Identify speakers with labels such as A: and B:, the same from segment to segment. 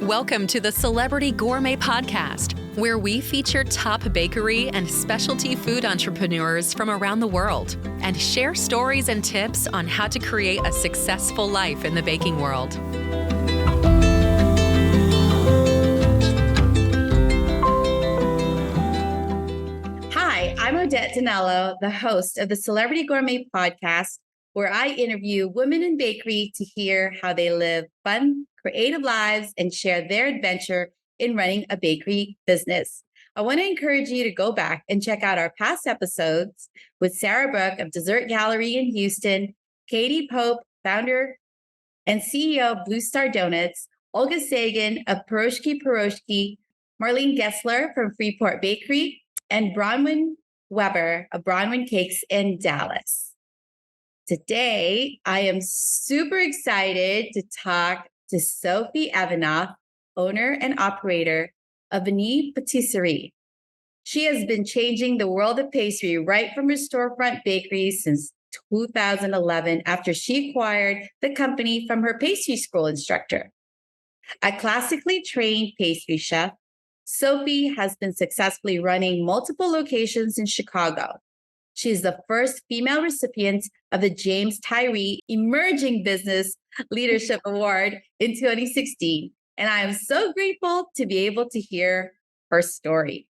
A: Welcome to the Celebrity Gourmet Podcast, where we feature top bakery and specialty food entrepreneurs from around the world and share stories and tips on how to create a successful life in the baking world.
B: Hi, I'm Odette Danello, the host of the Celebrity Gourmet Podcast, where I interview women in bakery to hear how they live fun, creative lives and share their adventure in running a bakery business. I want to encourage you to go back and check out our past episodes with Sarah Brook of Dessert Gallery in Houston, Katie Pope, founder and CEO of Blue Star Donuts, Olga Sagan of Piroshki, Marlene Gessler from Freeport Bakery, and Bronwyn Weber of Bronwyn Cakes in Dallas. Today, I am super excited to talk to Sophie Evanoff, owner and operator of Vanille Patisserie. She has been changing the world of pastry right from her storefront bakery since 2011 after she acquired the company from her pastry school instructor. A classically trained pastry chef, Sophie has been successfully running multiple locations in Chicago. She is the first female recipient of the James Tyree Emerging Business Leadership Award in 2016, and I am so grateful to be able to hear her story.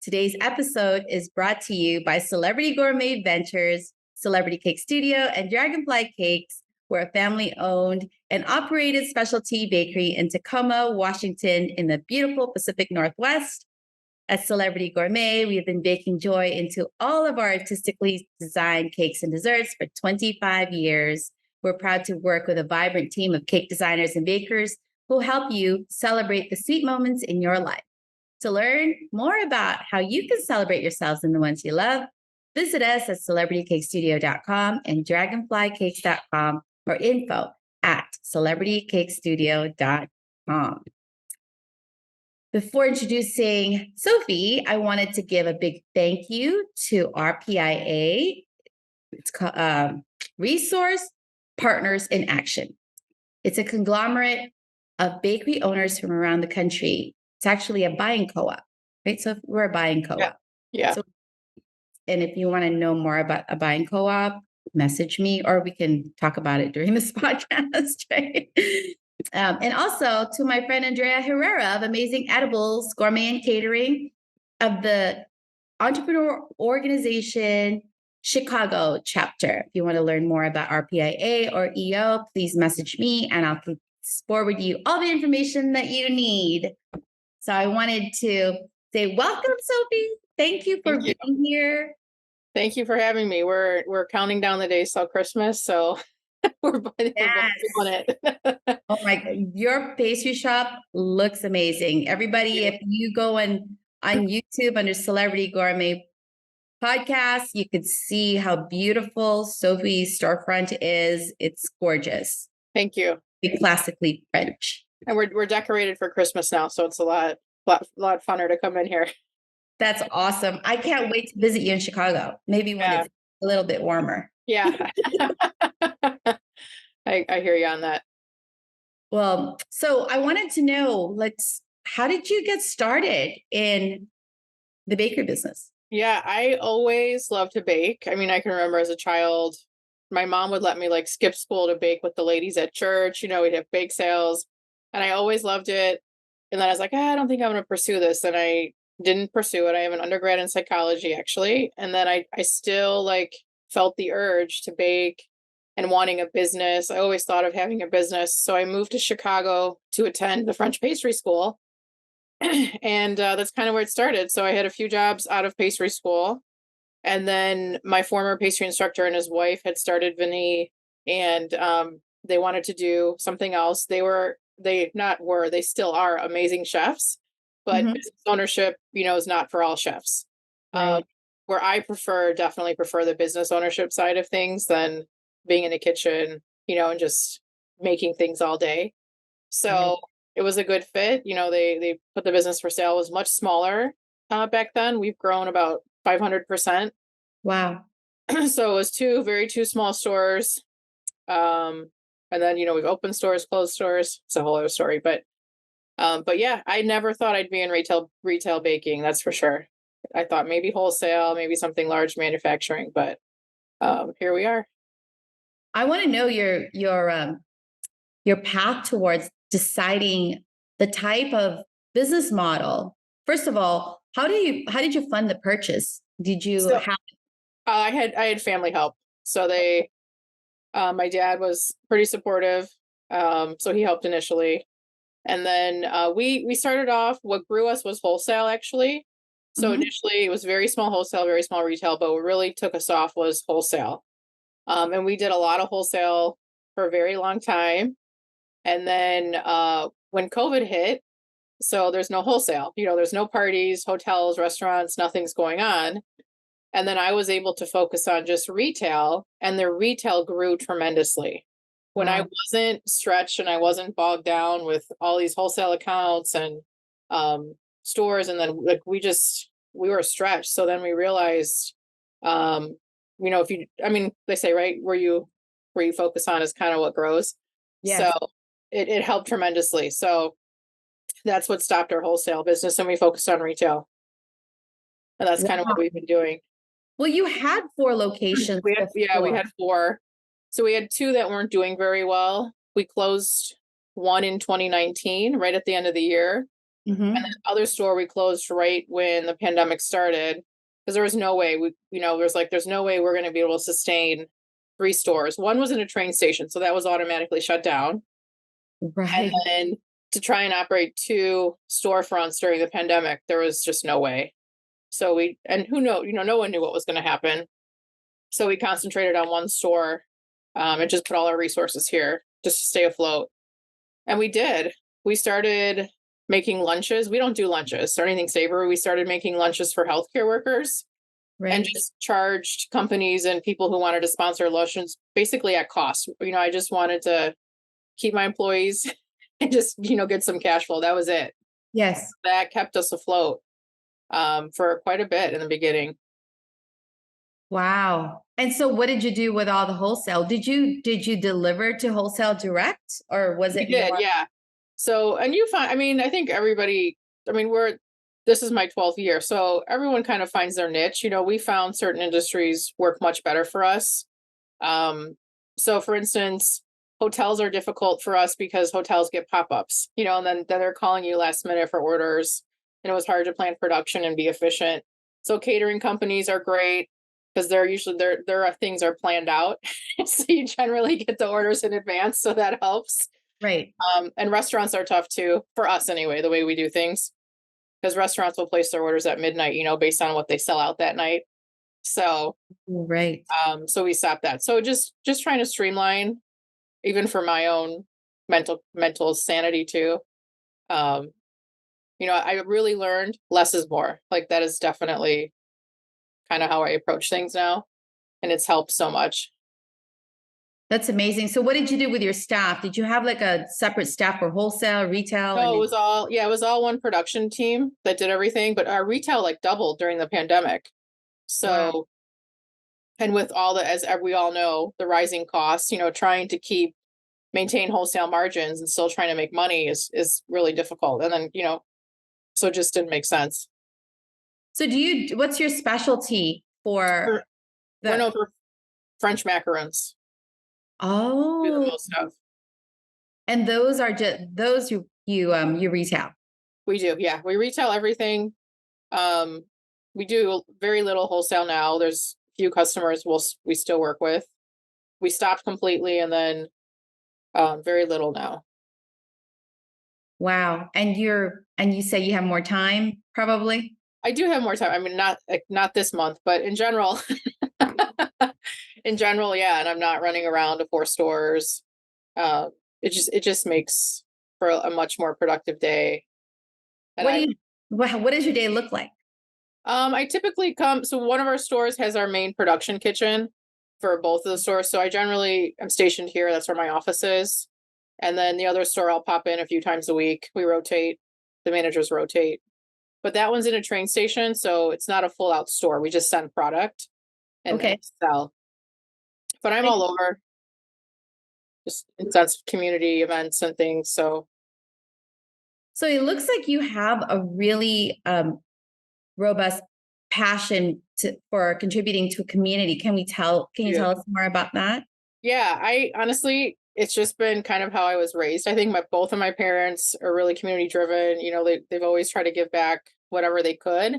B: Today's episode is brought to you by Celebrity Gourmet Ventures, Celebrity Cake Studio, and Dragonfly Cakes. We're a family-owned and operated specialty bakery in Tacoma, Washington, in the beautiful Pacific Northwest. At Celebrity Gourmet, we have been baking joy into all of our artistically designed cakes and desserts for 25 years. We're proud to work with a vibrant team of cake designers and bakers who help you celebrate the sweet moments in your life. To learn more about how you can celebrate yourselves and the ones you love, visit us at celebritycakestudio.com and dragonflycakes.com or info at celebritycakestudio.com. Before introducing Sophie, I wanted to give a big thank you to RPIA. It's called Resource Partners in Action. It's a conglomerate of bakery owners from around the country. It's actually a buying co-op, right? So we're a buying co-op.
C: Yeah.
B: So, and if you want to know more about a buying co-op, message me, or we can talk about it during this podcast, right? And also to my friend Andrea Herrera of Amazing Edibles, Gourmet and Catering of the Entrepreneur Organization Chicago chapter. If you want to learn more about RPIA or EO, please message me and I'll forward you all the information that you need. So I wanted to say, welcome, Sophie. Thank you for being here.
C: Thank you for having me. We're counting down the days till Christmas, so we're on it.
B: Oh my God, your pastry shop looks amazing. Everybody, if you go on YouTube under Celebrity Gourmet Podcast, you could see how beautiful Sophie's storefront is. It's gorgeous.
C: Thank you.
B: Classically French.
C: And we're decorated for Christmas now, so it's a lot funner to come in here.
B: That's awesome. I can't wait to visit you in Chicago. Maybe when it's a little bit warmer.
C: Yeah. I hear you on that.
B: Well, so I wanted to know, how did you get started in the bakery business?
C: Yeah, I always loved to bake. I mean, I can remember as a child, my mom would let me skip school to bake with the ladies at church. We'd have bake sales and I always loved it. And then I was like, I don't think I'm going to pursue this. And I didn't pursue it. I have an undergrad in psychology actually. And then I still felt the urge to bake and wanting a business. I always thought of having a business. So I moved to Chicago to attend the French pastry school. And that's kind of where it started. So I had a few jobs out of pastry school. And then my former pastry instructor and his wife had started Vanille, and they wanted to do something else. They still are amazing chefs, but business ownership, is not for all chefs.
B: Right.
C: Where I definitely prefer the business ownership side of things than being in the kitchen, and just making things all day. So it was a good fit. They put the business for sale. It was much smaller back then. We've grown about 500%.
B: Wow.
C: So it was two small stores. And then, we've opened stores, closed stores. It's a whole other story, but But yeah, I never thought I'd be in retail baking. That's for sure. I thought maybe wholesale, maybe something large manufacturing, but here we are.
B: I want to know your path towards deciding the type of business model. First of all, how did you fund the purchase? Did you
C: So
B: have
C: I had family help. So my dad was pretty supportive. So he helped initially. And then we started off, what grew us was wholesale actually. So
B: Mhm.
C: initially it was very small wholesale, very small retail, but what really took us off was wholesale. And we did a lot of wholesale for a very long time. And then when COVID hit, so there's no wholesale, there's no parties, hotels, restaurants, nothing's going on. And then I was able to focus on just retail, and the retail grew tremendously. When I
B: Wow.
C: wasn't stretched and I wasn't bogged down with all these wholesale accounts and stores, and then like we were stretched. So then we realized, um, if you, I mean, they say, right, where you focus on is kind of what grows. So
B: Yes.
C: it helped tremendously. So that's what stopped our wholesale business, and we focused on retail, and that's kind of what
B: Wow.
C: we've been doing.
B: Well, you had 4 locations
C: We
B: before.
C: had 4. So we had 2 that weren't doing very well. We closed one in 2019, right at the end of the year. And then
B: Mhm.
C: the other store we closed right when the pandemic started, because there was no way there's no way we're going to be able to sustain 3 stores. One was in a train station, so that was automatically shut down. And
B: Right.
C: then to try and operate 2 storefronts during the pandemic, there was just no way. So and who know, no one knew what was going to happen. So we concentrated on one store, and just put all our resources here just to stay afloat. And we did. We started making lunches. We don't do lunches or anything savory. We started making lunches for healthcare workers and
B: Right.
C: just charged companies and people who wanted to sponsor lunches basically at cost. I just wanted to keep my employees and just, get some cash flow. That was it.
B: Yes.
C: That kept us afloat for quite a bit in the beginning.
B: Wow. And so what did you do with all the wholesale? Did you deliver to wholesale direct, or was
C: We
B: it
C: did,
B: more?
C: yeah. So, and you find, I mean, I think everybody, I mean, this is my 12th year. So everyone kind of finds their niche. We found certain industries work much better for us. Um, so for instance, hotels are difficult for us because hotels get pop-ups, and then they're calling you last minute for orders. And it was hard to plan production and be efficient. So catering companies are great because they're usually their things are planned out. So you generally get the orders in advance. So that helps.
B: Right.
C: And restaurants are tough too, for us anyway, the way we do things, because restaurants will place their orders at midnight, based on what they sell out that night. So,
B: Right.
C: so we stopped that. So just trying to streamline, even for my own mental sanity too. Um, I really learned less is more. Like that is definitely kind of how I approach things now, and it's helped so much.
B: That's amazing. So what did you do with your staff? Did you have like a separate staff for wholesale, retail,
C: No,
B: and
C: it
B: then?
C: was all, yeah, it was all one production team that did everything, but our retail like doubled during the pandemic.
B: Wow.
C: So, and with all as we all know, the rising costs, trying to maintain wholesale margins and still trying to make money is really difficult. And then, so it just didn't make sense.
B: So what's your specialty for
C: We're, we're
B: the?
C: known for French macarons. Do the
B: Oh,
C: most of.
B: and those are just those you retail.
C: We do, yeah. We retail everything. Um, we do very little wholesale now. There's few customers we still work with. We stopped completely, and then very little now.
B: Wow. And you say you have more time, probably?
C: I do have more time. I mean, not this month, but in general, in general, yeah. And I'm not running around to 4 stores. Uh, it just makes for a much more productive day. And
B: What do you what does your day look like?
C: I typically so one of our stores has our main production kitchen for both of the stores. So I generally am stationed here. That's where my office is. And then the other store I'll pop in a few times a week. We rotate. The managers rotate. But that one's in a train station, so it's not a full out store. We just send product and
B: Okay.
C: sell. But I'm all over, just in sense of community events and things. So
B: So it looks like you have a really robust passion for contributing to a community. Can you
C: Yeah.
B: tell us more about that?
C: Yeah, I honestly, it's just been kind of how I was raised. I think both of my parents are really community driven. They've always tried to give back whatever they could.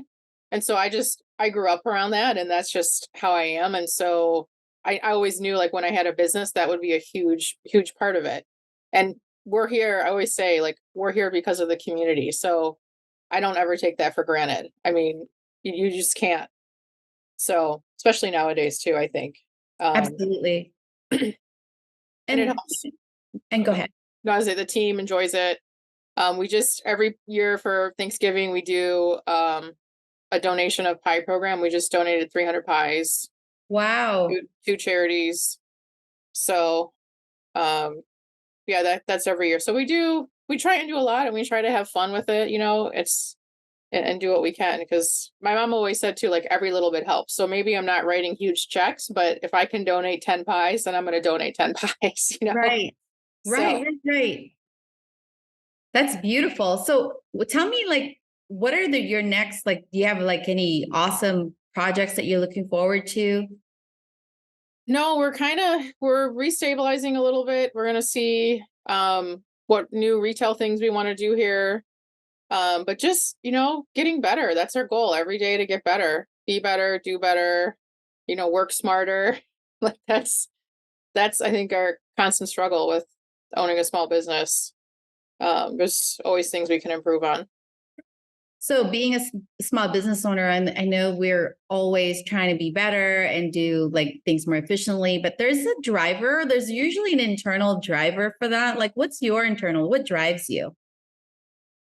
C: And so I grew up around that, and that's just how I am. And so I always knew, like, when I had a business, that would be a huge, huge part of it. And we're here, I always say, like, we're here because of the community. So I don't ever take that for granted. I mean, you just can't. So, especially nowadays too, I think. Um,
B: Absolutely.
C: and it
B: And
C: helps.
B: go ahead.
C: No, I say the team enjoys it. We just every year for Thanksgiving we do a donation of pie program. We just donated 300 pies
B: Wow.
C: to two charities. So yeah, that's every year. So we try and do a lot, and we try to have fun with it. It's and do what we can, because my mom always said too, like, every little bit helps. So maybe I'm not writing huge checks, but if I can donate 10 pies, then I'm going to donate 10 pies.
B: Right.
C: So
B: Right. That's beautiful. So tell me, like, what are your next, like, do you have like any awesome projects that you're looking forward to?
C: no, we're restabilizing a little bit. We're gonna see what new retail things we want to do here. But just, getting better. That's our goal every day, to get better, be better, do better, work smarter. Like that's I think our constant struggle with owning a small business. There's always things we can improve on.
B: So being a small business owner, I know we're always trying to be better and do like things more efficiently, but there's usually an internal driver for that. Like, what's your internal, what drives you?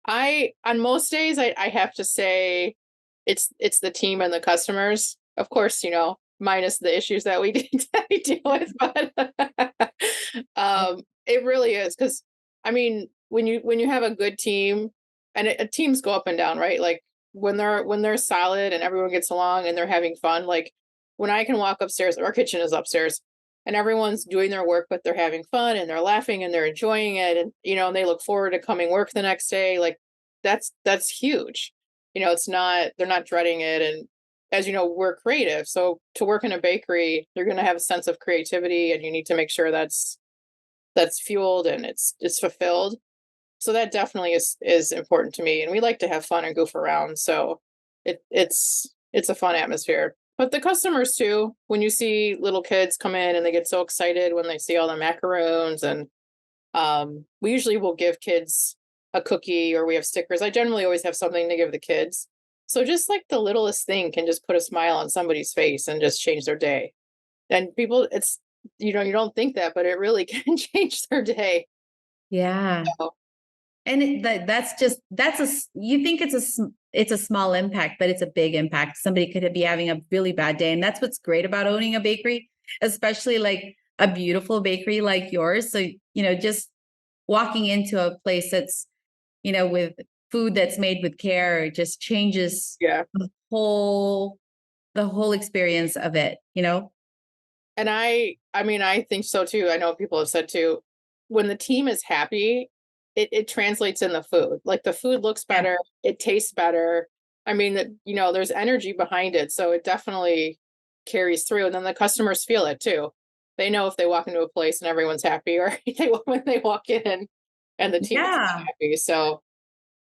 C: On most days, I have to say it's the team and the customers. Of course, minus the issues that we that we deal with, but it really is, because I mean, when you have a good team, and teams go up and down, right? Like, when they're solid and everyone gets along and they're having fun, like, when I can walk upstairs, our kitchen is upstairs, and everyone's doing their work, but they're having fun and they're laughing and they're enjoying it, and and they look forward to coming work the next day. Like, that's huge. It's not they're not dreading it. And as you know, we're creative, so to work in a bakery, you're going to have a sense of creativity, and you need to make sure that's fueled and it's fulfilled. So that definitely is important to me, and we like to have fun and goof around. So it's a fun atmosphere. But the customers too, when you see little kids come in and they get so excited when they see all the macarons, and we usually will give kids a cookie, or we have stickers. I generally always have something to give the kids. So just like the littlest thing can just put a smile on somebody's face and just change their day. And people, you don't think that, but it really can change their day.
B: Yeah.
C: So,
B: And you think it's a small impact, but it's a big impact. Somebody could be having a really bad day. And that's what's great about owning a bakery, especially like a beautiful bakery like yours. So, just walking into a place that's, with food that's made with care, it just changes
C: yeah.
B: the whole experience of it.
C: And I mean, I think so too. I know people have said too, when the team is happy, it translates in the food. Like, the food looks
B: Yeah.
C: better, it tastes better. I mean, that there's energy behind it, so it definitely carries through. And then the customers feel it too. They know if they walk into a place and everyone's happy, or when they walk in and the team is
B: Yeah.
C: happy. So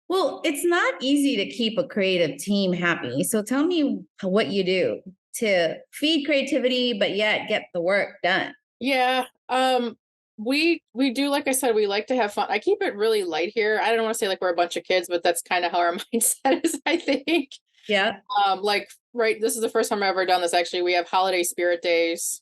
B: Well, it's not easy to keep a creative team happy. So tell me what you do to feed creativity, but yet get the work done.
C: yeah, we do, like I said, we like to have fun. I keep it really light here. I don't want to say like we're a bunch of kids, but that's kind of how our mindset is, I think.
B: Yeah.
C: Like, right, this is the first time I've ever done this. Actually, we have holiday spirit days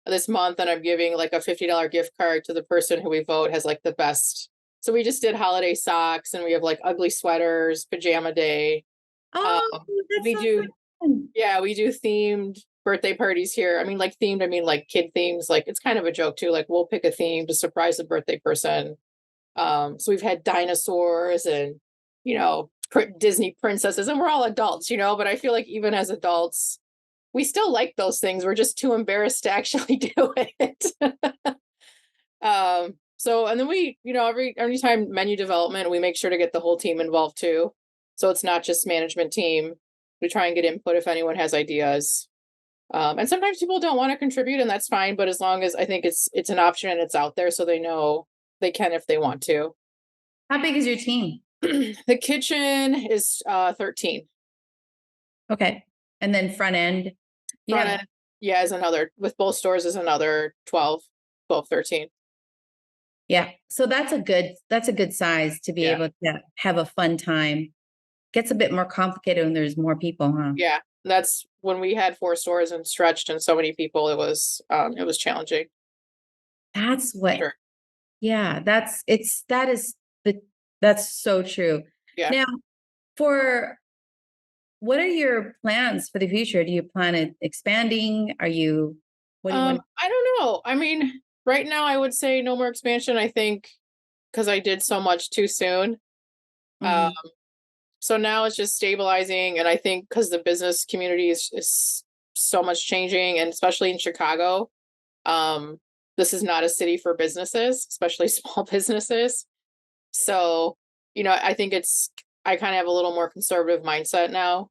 C: this month, and I'm giving like a $50 gift card to the person who we vote has like the best. So we just did holiday socks, and we have like ugly sweaters, pajama day. Um,
B: Oh, that's
C: we
B: so
C: do
B: fun.
C: Yeah, we do themed birthday parties here. I mean, like, themed, I mean like kid themes. Like, it's kind of a joke too. Like, we'll pick a theme to surprise the birthday person. So we've had dinosaurs and, Disney princesses, and we're all adults, but I feel like even as adults, we still like those things. We're just too embarrassed to actually do it. So, and then we, every time menu development, we make sure to get the whole team involved too. So it's not just management team. We try and get input if anyone has ideas. And sometimes people don't want to contribute, and that's fine. But as long as I think it's an option and it's out there, so they know they can if they want to.
B: How big is your team?
C: The kitchen is 13.
B: Okay. And then front end?
C: Front end, yeah, is another, with both stores is another 12, 13.
B: Yeah. So that's a good size to be able to have a fun time. Gets a bit more complicated when there's more people, huh?
C: Yeah. That's when we had 4 stores and stretched and so many people, it was challenging.
B: That's what,
C: Sure.
B: yeah, that's so true.
C: Yeah.
B: Now, what are your plans for the future? Do you plan on expanding? What do you want?
C: I don't know. I mean, right now I would say no more expansion, I think, because I did so much too soon.
B: Mhm.
C: So now it's just stabilizing. And I think because the business community is so much changing, and especially in Chicago, this is not a city for businesses, especially small businesses. So, I think I kind of have a little more conservative mindset now,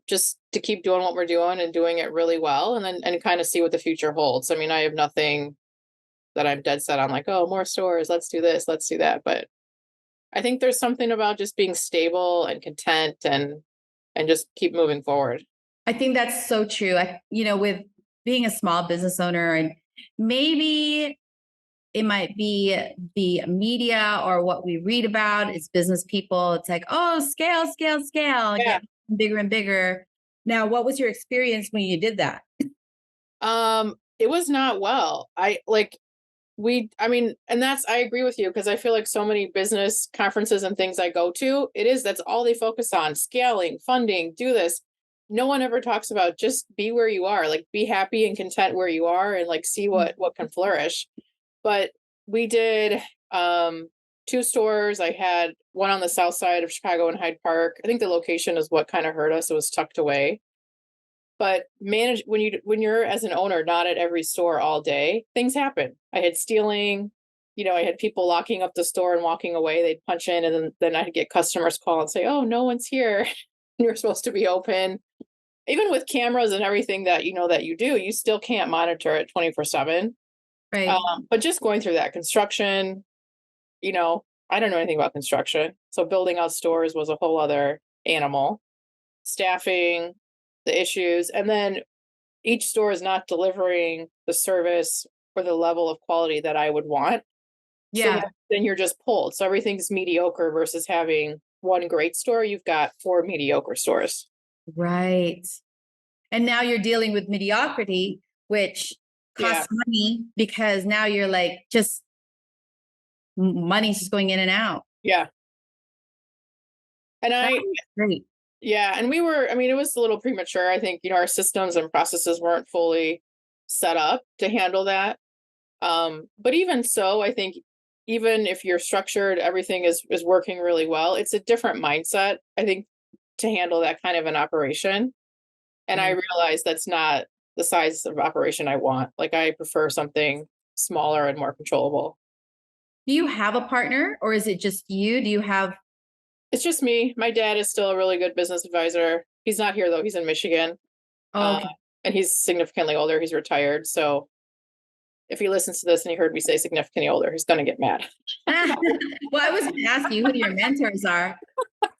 C: just to keep doing what we're doing and doing it really well, and kind of see what the future holds. I mean, I have nothing that I'm dead set on, like, oh, more stores, let's do this, let's do that. But I think there's something about just being stable and content and just keep moving forward.
B: I think that's so true. With being a small business owner, and maybe it might be the media or what we read about is business people. It's like, oh, scale, scale, scale,
C: Yeah.
B: get bigger and bigger. Now, what was your experience when you did that?
C: It was not well. I mean, and I agree with you, because I feel like so many business conferences and things I go to, that's all they focus on: scaling, funding, do this. No one ever talks about just be where you are, like be happy and content where you are, and like see what can flourish. But we did 2 stores. I had one on the south side of Chicago in Hyde Park. I think the location is what kind of hurt us. It was tucked away. But when you're as an owner not at every store all day, things happen. I had stealing, I had people locking up the store and walking away. They'd punch in, and then I'd get customers call and say, "Oh, no one's here." You're supposed to be open. Even with cameras and everything that you do, you still can't monitor it 24/7.
B: Right.
C: But just going through that construction, I don't know anything about construction, so building out stores was a whole other animal. Staffing, the issues, and then each store is not delivering the service or the level of quality that I would want. So
B: Yeah.
C: then you're just pulled. So everything's mediocre versus having one great store. You've got 4 mediocre stores.
B: Right. And now you're dealing with mediocrity, which costs money, because now you're like, just money's just going in and out.
C: Yeah. And
B: great.
C: Yeah. And it was a little premature. I think, our systems and processes weren't fully set up to handle that. But even so, I think even if you're structured, everything is working really well. It's a different mindset, I think, to handle that kind of an operation. And I realized that's not the size of operation I want. Like, I prefer something smaller and more controllable.
B: Do you have a partner, or is it just you?
C: It's just me. My dad is still a really good business advisor. He's not here though. He's in Michigan.
B: Okay.
C: And he's significantly older. He's retired. So if he listens to this and he heard me say significantly older, he's going to get mad.
B: Well, I was going to ask you who your mentors are.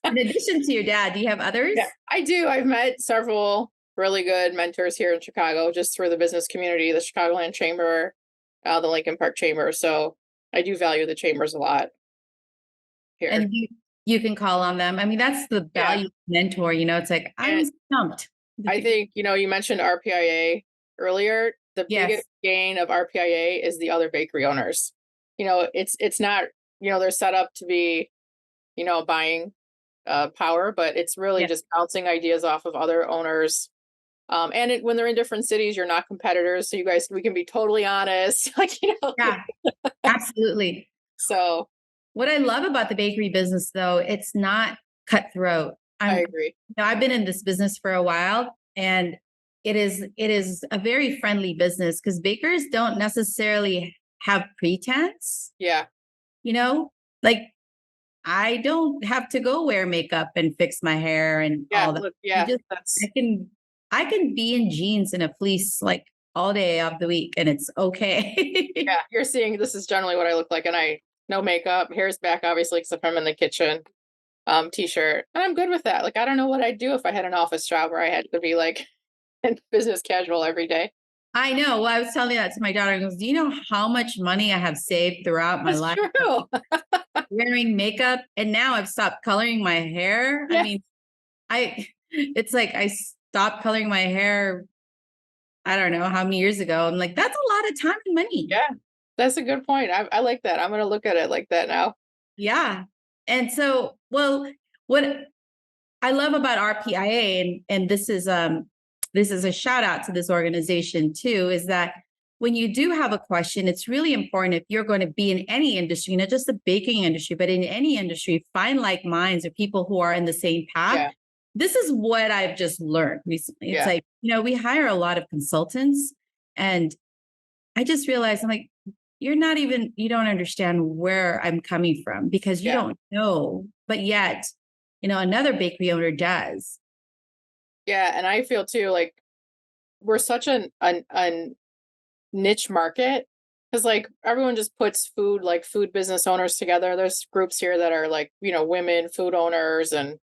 B: In addition to your dad, do you have others?
C: Yeah, I do. I've met several really good mentors here in Chicago, just through the business community, the Chicagoland Chamber, the Lincoln Park Chamber. So I do value the chambers a lot here.
B: And you can call on them. I mean, that's the value of mentor, it's like, I'm stumped.
C: I think, you mentioned RPIA earlier. The biggest gain of RPIA is the other bakery owners. It's not, they're set up to be, buying power, but it's really just bouncing ideas off of other owners. And when they're in different cities, you're not competitors. So we can be totally honest.
B: Yeah, absolutely.
C: So
B: what I love about the bakery business, though, it's not cutthroat.
C: I agree.
B: I've been in this business for a while, and it is a very friendly business, because bakers don't necessarily have pretense,
C: Yeah.
B: like I don't have to go wear makeup and fix my hair and
C: Yeah.
B: all that.
C: Look,
B: I
C: yeah.
B: just,
C: That's,
B: I can be in jeans and a fleece like all day of the week and it's okay.
C: yeah. You're seeing this is generally what I look like. And no makeup, hair's back, obviously, except I'm in the kitchen, t-shirt. And I'm good with that. Like, I don't know what I'd do if I had an office job where I had to be like in business casual every day.
B: I know. Well, I was telling that to my daughter. I goes, do you know how much money I have saved throughout my
C: That's
B: life
C: true.
B: wearing makeup? And now I've stopped coloring my hair.
C: Yeah.
B: I mean, it's like I stopped coloring my hair. I don't know how many years ago. I'm like, that's a lot of time and money.
C: Yeah. That's a good point. I like that. I'm going to look at it like that now.
B: Yeah. And so, well, what I love about RPIA, and this is a shout out to this organization too, is that when you do have a question, it's really important if you're going to be in any industry, not just the baking industry, but in any industry, find like minds or people who are in the same path.
C: Yeah.
B: This is what I've just learned recently. It's
C: Yeah.
B: like, we hire a lot of consultants, and I just realized I'm like, you don't understand where I'm coming from because you
C: Yeah.
B: don't know, but yet, another bakery owner does.
C: Yeah. And I feel too, like we're such a niche market because like everyone just puts food, like food business owners together. There's groups here that are like, women, food owners and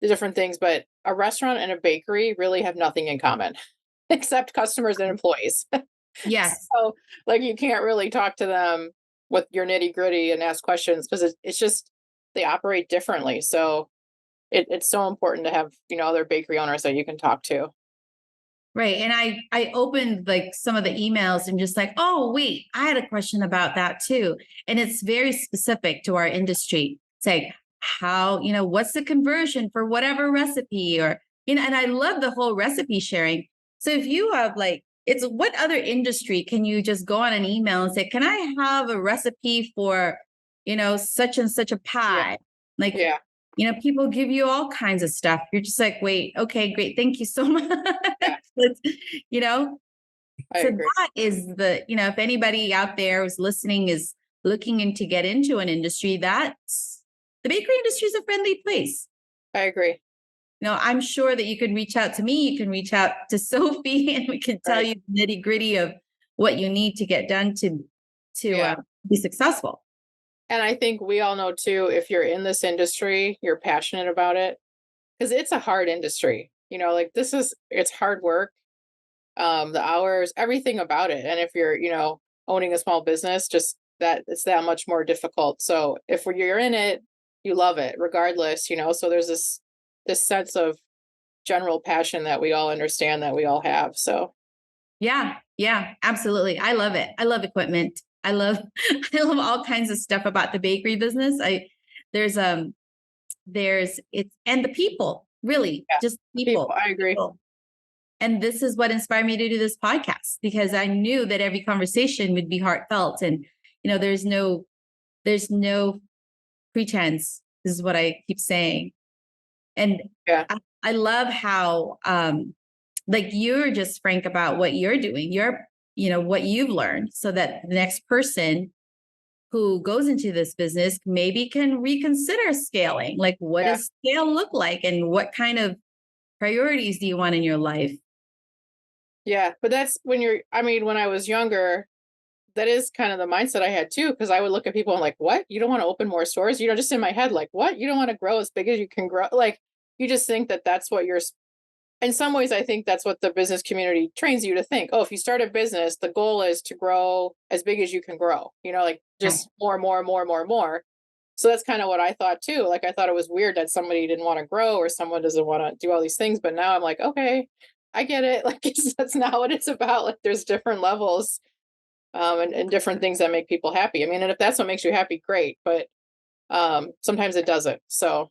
C: the different things, but a restaurant and a bakery really have nothing in common except customers and employees.
B: Yes.
C: So like you can't really talk to them with your nitty gritty and ask questions because it's just they operate differently. So it's so important to have, other bakery owners that you can talk to.
B: Right. And I opened like some of the emails and just like, oh, wait, I had a question about that too. And it's very specific to our industry. It's like, how, what's the conversion for whatever recipe or, and I love the whole recipe sharing. So if you have like, it's what other industry can you just go on an email and say, can I have a recipe for, such and such a pie?
C: Yeah.
B: Like,
C: Yeah.
B: People give you all kinds of stuff. You're just like, wait, okay, great. Thank you so much.
C: Yeah. I
B: So
C: agree.
B: that is if anybody out there who's listening is looking to get into an industry, that's the bakery industry is a friendly place.
C: I agree.
B: I'm sure that you can reach out to me. You can reach out to Sophie and we can tell
C: Right.
B: you the nitty gritty of what you need to get done to
C: Yeah.
B: be successful.
C: And I think we all know too, if you're in this industry, you're passionate about it because it's a hard industry. Like it's hard work. The hours, everything about it. And if you're, owning a small business, just that it's that much more difficult. So if you're in it, you love it regardless, so there's this sense of general passion that we all understand that we all have. So
B: Yeah, absolutely. I love it. I love equipment. I love I love all kinds of stuff about the bakery business. There's it's and the people, really,
C: yeah,
B: just people.
C: I agree.
B: People. And this is what inspired me to do this podcast because I knew that every conversation would be heartfelt and there's no pretense. This is what I keep saying. And
C: Yeah.
B: I love how like you're just frank about what you're doing. You're what you've learned so that the next person who goes into this business maybe can reconsider scaling. Like what does scale look like and what kind of priorities do you want in your life?
C: Yeah. But that's when when I was younger, that is kind of the mindset I had too, because I would look at people and like, what? You don't want to open more stores? Just in my head, like, what? You don't want to grow as big as you can grow? Like, you just think that that's what in some ways, I think that's what the business community trains you to think. Oh, if you start a business, the goal is to grow as big as you can grow, like just more, more, more, more, more. So that's kind of what I thought too. Like, I thought it was weird that somebody didn't want to grow or someone doesn't want to do all these things. But now I'm like, okay, I get it. Like, that's not what it's about. Like, there's different levels and different things that make people happy. I mean, and if that's what makes you happy, great. But sometimes it doesn't. So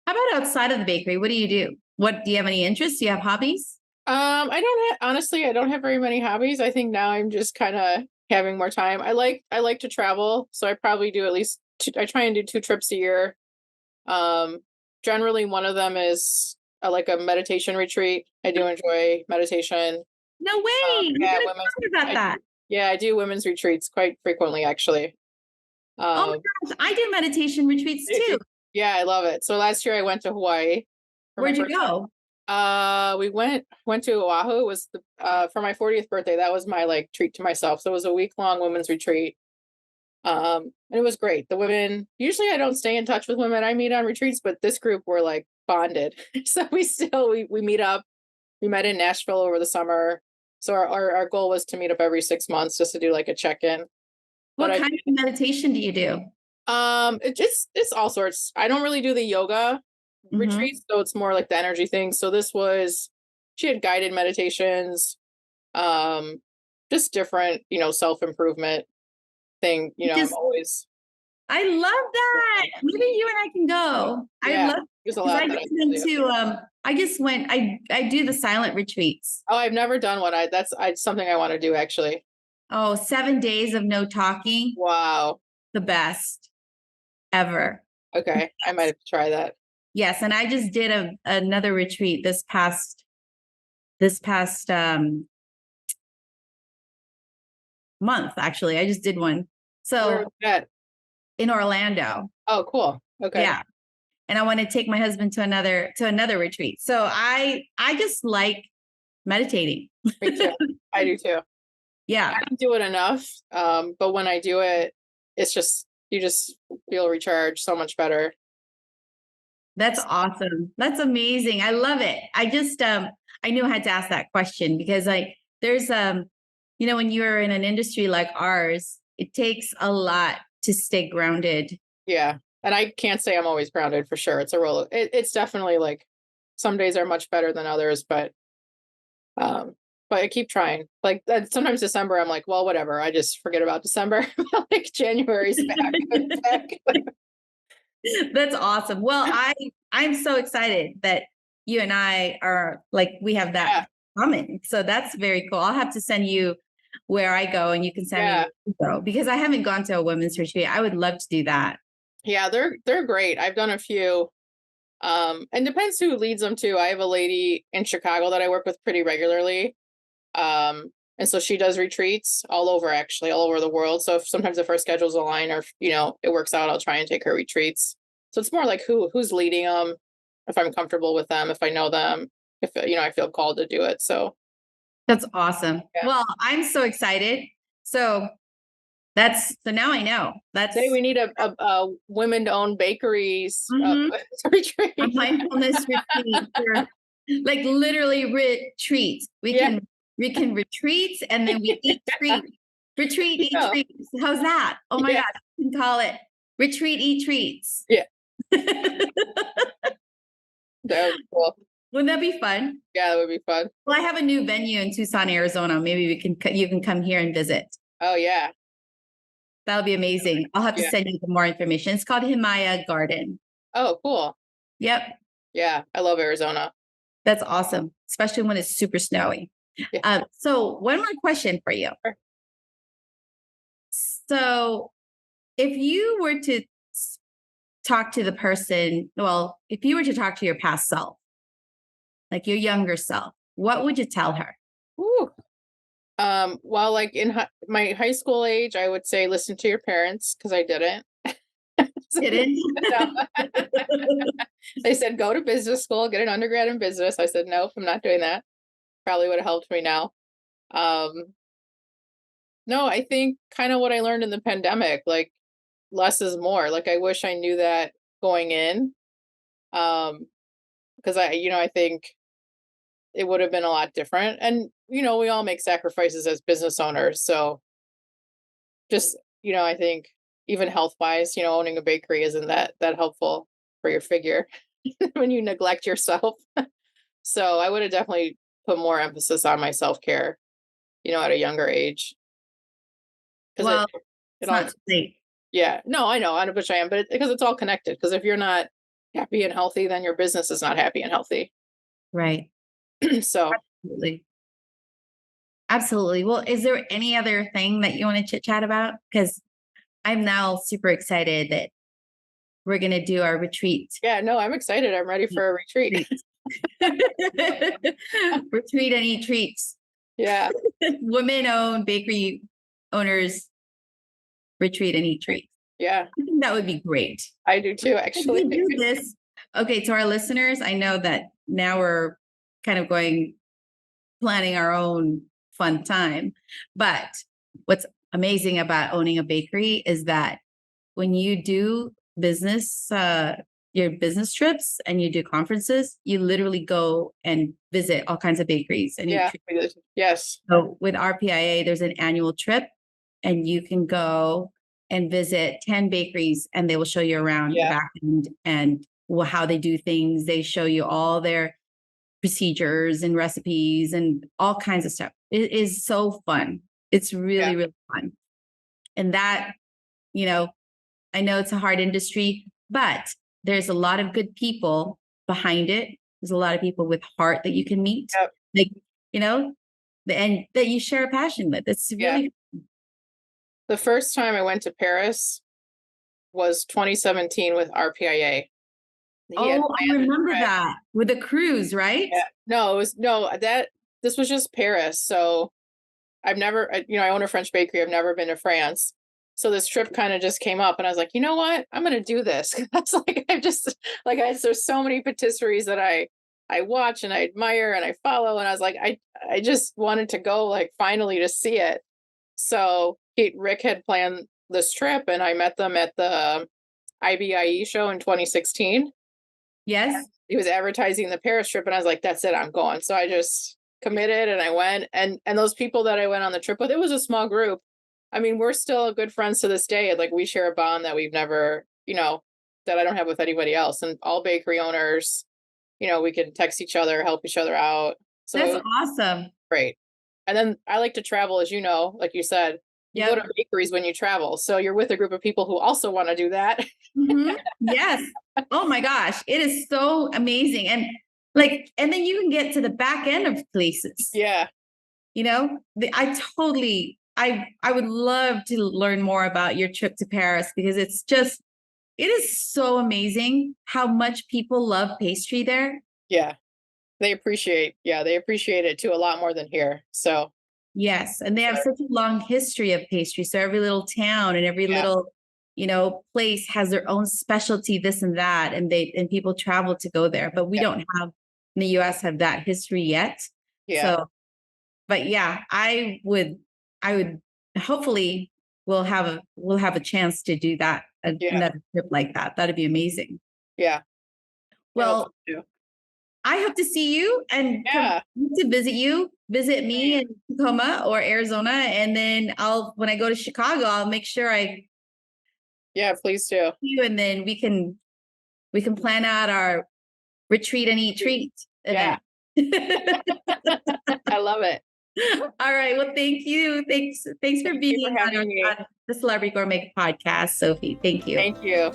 B: how about outside of the bakery? What do you do? Do you have any interests? Do you have hobbies?
C: Honestly, I don't have very many hobbies. I think now I'm just kind of having more time. I like to travel. So I probably do at least I try and do 2 trips a year. Generally one of them is like a meditation retreat. I do enjoy meditation.
B: No way.
C: Yeah,
B: We're gonna talk about that.
C: Yeah, I do women's retreats quite frequently, actually.
B: Oh my gosh, I do meditation retreats too.
C: Yeah, I love it. So last year I went to Hawaii.
B: Where'd you go?
C: We went to Oahu. It was for my 40th birthday. That was my like treat to myself. So it was a week-long women's retreat. And it was great. The women, usually I don't stay in touch with women I meet on retreats, but this group were like bonded. So we meet up. We met in Nashville over the summer. So our goal was to meet up every 6 months just to do like a check-in.
B: What kind of meditation do you do?
C: It's all sorts. I don't really do the yoga retreats, so it's more like the energy thing. So she had guided meditations, just different, self-improvement thing. I'm always.
B: I love that. Maybe you and I can go.
C: Yeah,
B: I love
C: there's a lot.
B: I do the silent retreats.
C: Oh, I've never done one. That's something I want to do actually.
B: Oh, 7 days of no talking.
C: Wow.
B: The best ever.
C: Okay. I might have to try that.
B: Yes. And I just did another retreat this past month, actually. I just did one. So
C: where was that?
B: In Orlando.
C: Oh, cool. Okay.
B: Yeah. And I want to take my husband to another retreat. So I just like meditating.
C: Me too. I do too.
B: Yeah.
C: I don't do it enough. But when I do it, it's just, you just feel recharged so much better.
B: That's awesome. That's amazing. I love it. I just, I knew I had to ask that question because there's, when you're in an industry like ours, it takes a lot to stay grounded.
C: Yeah. And I can't say I'm always grounded for sure. It's a roll. It's definitely like some days are much better than others, but I keep trying. Like sometimes December, I'm like, well, whatever. I just forget about December. Like January's back.
B: That's awesome. Well, I'm so excited that you and I are like, we have that common. So that's very cool. I'll have to send you where I go and you can send me where you go because I haven't gone to a women's retreat. I would love to do that. Yeah,
C: they're great. I've done a few. And depends who leads them too. I have a lady in Chicago that I work with pretty regularly. And so she does retreats all over the world. So sometimes if our schedules align or, it works out, I'll try and take her retreats. So it's more like who's leading them, if I'm comfortable with them, if I know them, if, I feel called to do it. So
B: that's awesome. Yeah. Well, I'm so excited. So now I know.
C: We need a women-owned bakeries retreat.
B: A mindfulness retreat for, like literally retreats. We can retreat and then we eat treats. Retreat, eat treats. How's that? Oh my God. You can call it retreat, eat treats.
C: Yeah. That would be cool.
B: Wouldn't that be fun?
C: Yeah, that would be fun.
B: Well, I have a new venue in Tucson, Arizona. Maybe you can come here and visit.
C: Oh yeah.
B: That would be amazing. I'll have to send you more information. It's called Himalaya Garden.
C: Oh, cool.
B: Yep.
C: Yeah, I love Arizona.
B: That's awesome, especially when it's super snowy. Yeah. So one more question for you. Sure. So if you were to talk to the person, if you were to talk to your past self, like your younger self, what would you tell her?
C: Ooh. Well, like in my high school age, I would say listen to your parents because I didn't. They said go to business school, get an undergrad in business. I said nope, I'm not doing that. Probably would have helped me now. No, I think kind of what I learned in the pandemic, like less is more. Like I wish I knew that going in, because I think it would have been a lot different. And we all make sacrifices as business owners. So just, I think even health-wise, owning a bakery isn't that helpful for your figure when you neglect yourself. So I would have definitely put more emphasis on my self-care, at a younger age.
B: Well, it's not too late.
C: Yeah, no, I know, which I am, but because it's all connected. Because if you're not happy and healthy, then your business is not happy and healthy.
B: Right.
C: So
B: absolutely. Well, is there any other thing that you want to chit chat about? Because I'm now super excited that we're going to do our retreat.
C: Yeah, no, I'm excited. I'm ready for a retreat.
B: Retreat and eat treats.
C: Yeah.
B: Women-owned bakery owners retreat and eat treats.
C: Yeah.
B: I think that would be great.
C: I do too, actually.
B: We do this. Okay, to our listeners, I know that now we're kind of planning our own fun time. But what's amazing about owning a bakery is that when you do business, your business trips and you do conferences, you literally go and visit all kinds of bakeries. And
C: yes.
B: So with RPIA, there's an annual trip, and you can go and visit 10 bakeries, and they will show you around the back end and how they do things. They show you all their procedures and recipes and all kinds of stuff. It is so fun. It's really, really fun. And that, I know it's a hard industry, but there's a lot of good people behind it. There's a lot of people with heart that you can meet, and that you share a passion with. It's really fun.
C: The first time I went to Paris was 2017 with RPIA.
B: I remember that with the cruise, right?
C: Yeah. This was just Paris. So I've never, I own a French bakery. I've never been to France. So this trip kind of just came up, and I was like, you know what? I'm going to do this. That's there's so many patisseries that I watch and I admire and I follow. And I was like, I just wanted to go finally to see it. So Rick had planned this trip, and I met them at the IBIE show in 2016.
B: Yes.
C: He was advertising the Paris trip, and I was like, that's it, I'm going. So I just committed and I went, and those people that I went on the trip with, it was a small group. I mean, we're still good friends to this day. We share a bond that we've never, that I don't have with anybody else. And all bakery owners, we can text each other, help each other out. So
B: that's awesome.
C: Great. And then I like to travel, as you know, like you said, you go to bakeries when you travel. So you're with a group of people who also want to do that.
B: Mm-hmm. Yes. Oh my gosh. It is so amazing. And then you can get to the back end of places.
C: Yeah.
B: I would love to learn more about your trip to Paris, because it is so amazing how much people love pastry there.
C: Yeah. They appreciate it too, a lot more than here. So
B: yes. And they have such a long history of pastry. So every little town and every little, place has their own specialty, this and that. And people travel to go there, but we don't have in the US have that history yet.
C: Yeah.
B: So, but I would hopefully we'll have a chance to do that, another trip like that. That'd be amazing.
C: Yeah.
B: Well, I hope to see you and come to visit me in Tacoma or Arizona. And then when I go to Chicago, I'll make sure
C: please do.
B: You, and then we can plan out our retreat and eat treat event.
C: I love it.
B: All right. Well, thank you. Thanks for being on the Celebrity Gourmet podcast, Sophie. Thank you.
C: Thank you.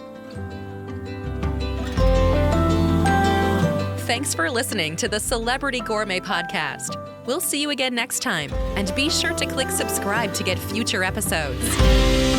A: Thanks for listening to the Celebrity Gourmet podcast. We'll see you again next time, and be sure to click subscribe to get future episodes.